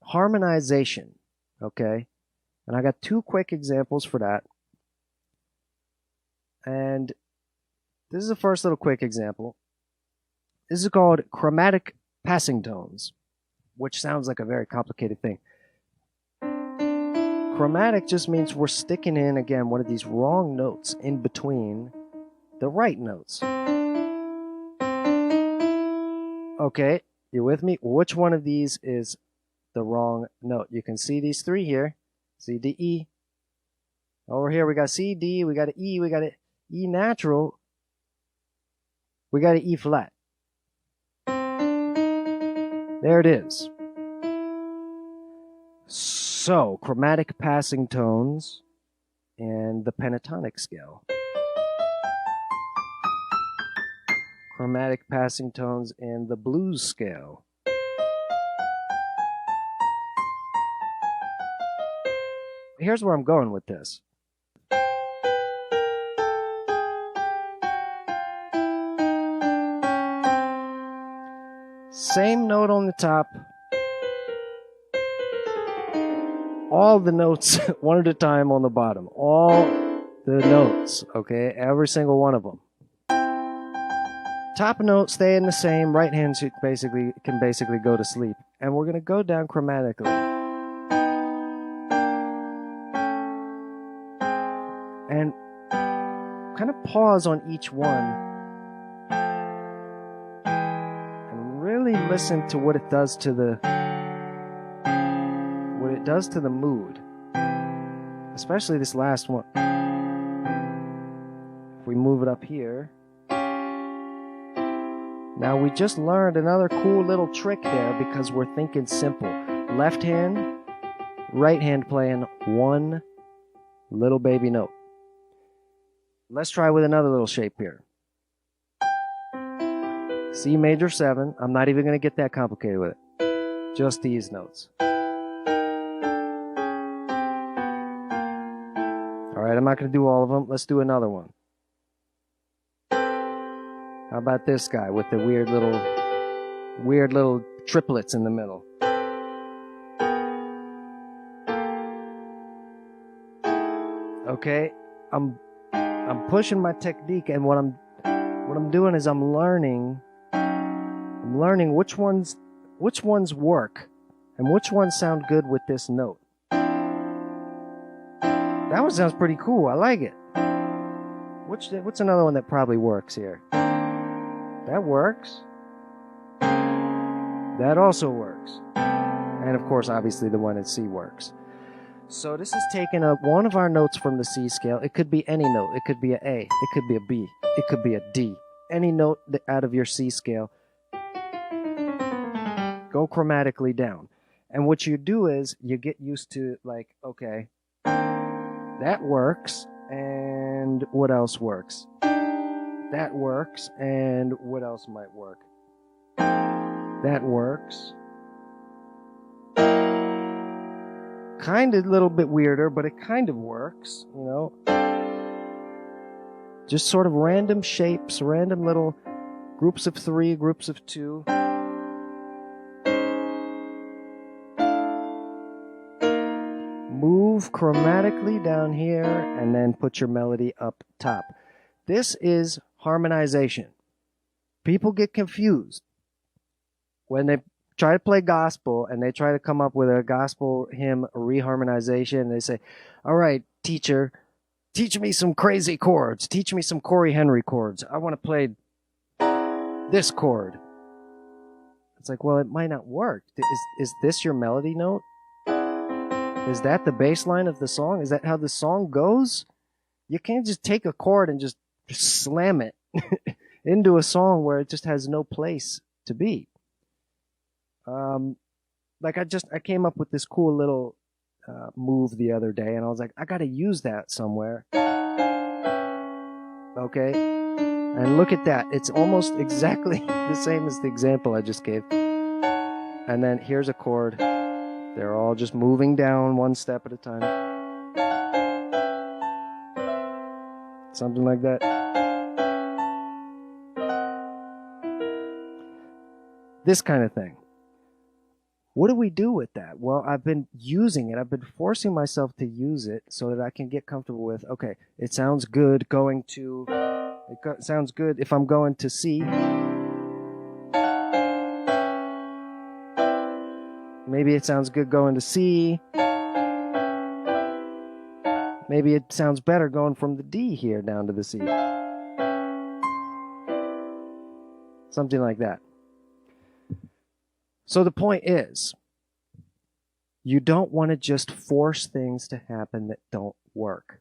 harmonization, okay? And I got two quick examples for that. And this is the first little quick example. This is called chromatic passing tones, which sounds like a very complicated thing. Chromatic just means we're sticking in, again, one of these wrong notes in between the right notes. Okay, you with me? Which one of these is the wrong note? You can see these three here. C, D, E. Over here we got C, D, we got an E, we got an E natural, we got an E flat. There it is. So, chromatic passing tones and the pentatonic scale. Chromatic passing tones and the blues scale. Here's where I'm going with this. Same note on the top. All the notes one at a time on the bottom. All the notes, okay? Every single one of them. Top note staying the same. Right hand can basically go to sleep. And we're going to go down chromatically. And kind of pause on each one. Listen to what it does to the mood, especially this last one. If we move it up here, now we just learned another cool little trick there because we're thinking simple. Left hand, right hand playing one little baby note. Let's try with another little shape here. C major 7. I'm not even going to get that complicated with it. Just these notes. All right, I'm not going to do all of them. Let's do another one. How about this guy with the weird little triplets in the middle? Okay, I'm pushing my technique, and what I'm doing is I'm learning which ones work and which ones sound good with this note. That one sounds pretty cool. I like it. What's another one that probably works here? That works. That also works. And of course, obviously the one in C works. So this is taking up one of our notes from the C scale. It could be any note. It could be an A. It could be a B. It could be a D. Any note out of your C scale. Go chromatically down. And what you do is you get used to, like, okay, that works, and what else works? That works, and what else might work? That works. Kind of a little bit weirder, but it kind of works, you know. Just sort of random shapes, random little groups of 3, groups of 2. Move chromatically down here and then put your melody up top. This is harmonization. People get confused when they try to play gospel and they try to come up with a gospel hymn reharmonization. They say, all right, teacher, teach me some crazy chords. Teach me some Corey Henry chords. I want to play this chord. It's like, well, it might not work. Is this your melody note? Is that the bass line of the song? Is that how the song goes? You can't just take a chord and just slam it into a song where it just has no place to be. Like I came up with this cool little move the other day, and I was like, I got to use that somewhere. Okay, and look at that. It's almost exactly the same as the example I just gave. And then here's a chord. They're all just moving down one step at a time. Something like that. This kind of thing. What do we do with that? Well, I've been using it. I've been forcing myself to use it so that I can get comfortable with, okay, it sounds good going to, sounds good if I'm going to C. Maybe it sounds good going to C. Maybe it sounds better going from the D here down to the C. Something like that. So the point is, you don't want to just force things to happen that don't work.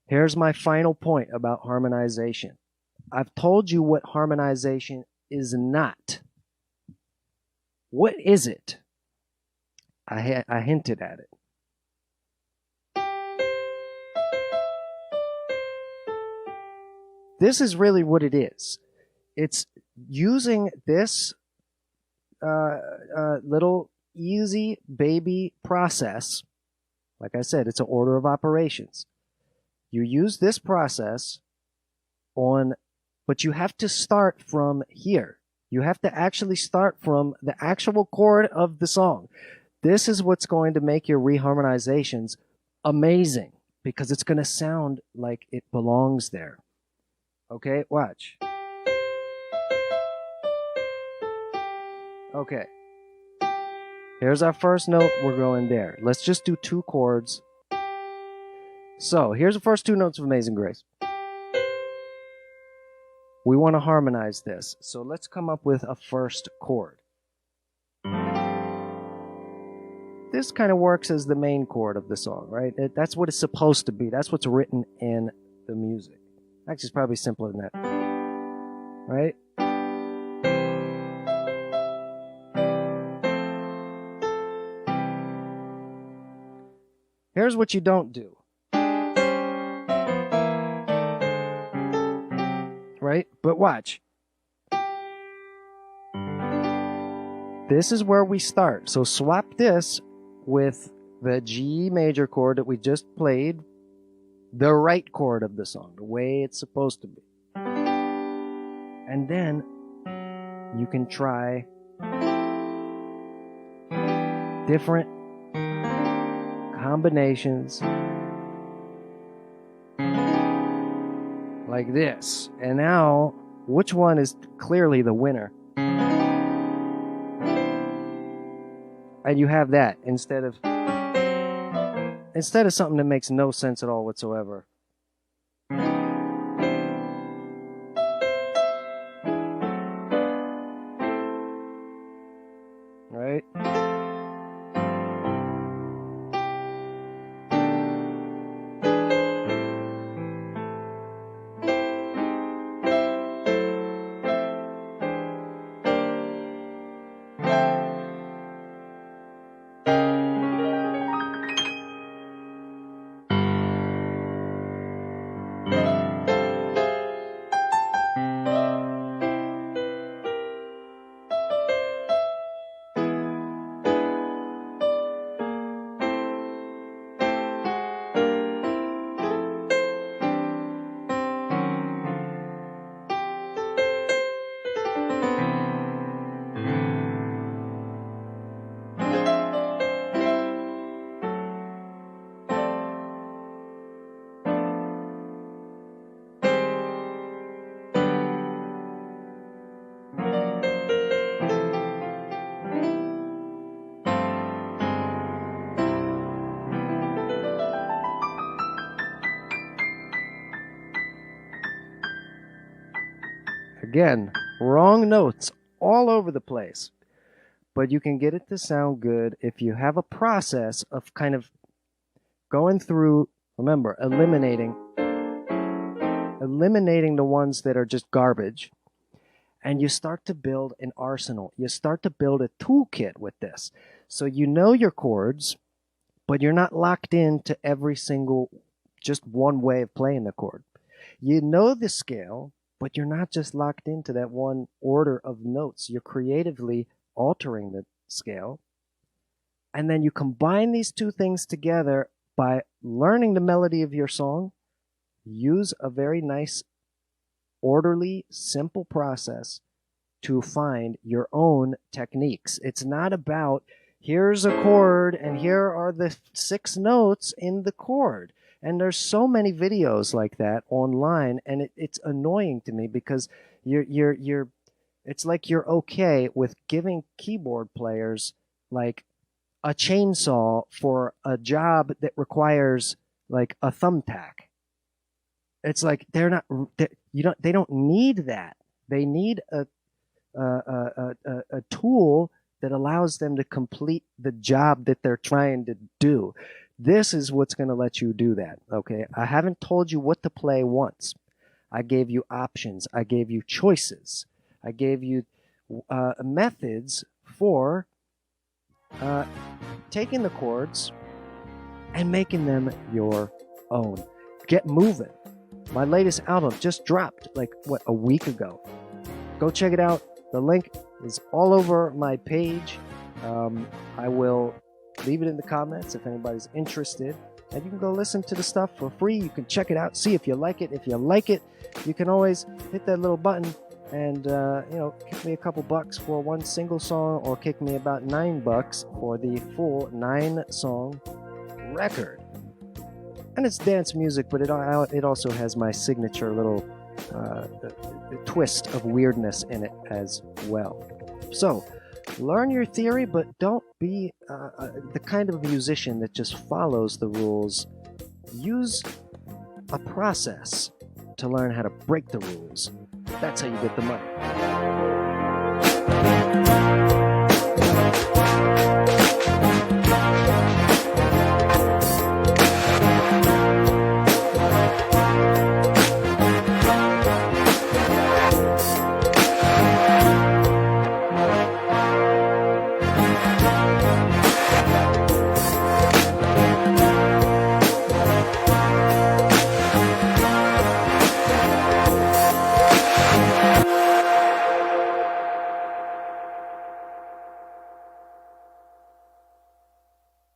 Here's my final point about harmonization. I've told you what harmonization is not. What is it? I hinted at it. This is really what it is. It's using this little easy baby process. Like I said, it's an order of operations. You use this process on, but you have to start from here. You have to actually start from the actual chord of the song. This is what's going to make your reharmonizations amazing, because it's going to sound like it belongs there. Okay, watch. Okay. Here's our first note. We're going there. Let's just do 2 chords. So, here's the first 2 notes of Amazing Grace. We want to harmonize this. So, let's come up with a first chord. This kind of works as the main chord of the song, right? That's what it's supposed to be. That's what's written in the music. Actually, it's probably simpler than that. Right? Here's what you don't do. Right? But watch. This is where we start. So swap this with the G major chord that we just played, the right chord of the song, the way it's supposed to be. And then you can try different combinations like this. And now, which one is clearly the winner? And you have that instead of something that makes no sense at all whatsoever. Right? Again, wrong notes all over the place. But you can get it to sound good if you have a process of kind of going through, remember, eliminating the ones that are just garbage. And you start to build an arsenal. You start to build a toolkit with this. So you know your chords, but you're not locked into every single, just one way of playing the chord. You know the scale, but you're not just locked into that one order of notes. You're creatively altering the scale. And then you combine these 2 things together by learning the melody of your song. Use a very nice, orderly, simple process to find your own techniques. It's not about here's a chord and here are the 6 notes in the chord. And there's so many videos like that online, and it's annoying to me because it's like you're okay with giving keyboard players like a chainsaw for a job that requires like a thumbtack. It's like they don't need that. They need a tool that allows them to complete the job that they're trying to do. This is what's going to let you do that, okay? I haven't told you what to play once. I gave you options. I gave you choices. I gave you methods for taking the chords and making them your own. Get moving. My latest album just dropped like, a week ago. Go check it out. The link is all over my page. I will leave it in the comments if anybody's interested. And you can go listen to the stuff for free. You can check it out, see if you like it. If you like it, you can always hit that little button and kick me a couple bucks for one single song, or kick me about $9 for the full 9-song record. And it's dance music, but it also has my signature little twist of weirdness in it as well. So learn your theory, but don't be the kind of musician that just follows the rules. Use a process to learn how to break the rules. That's how you get the money.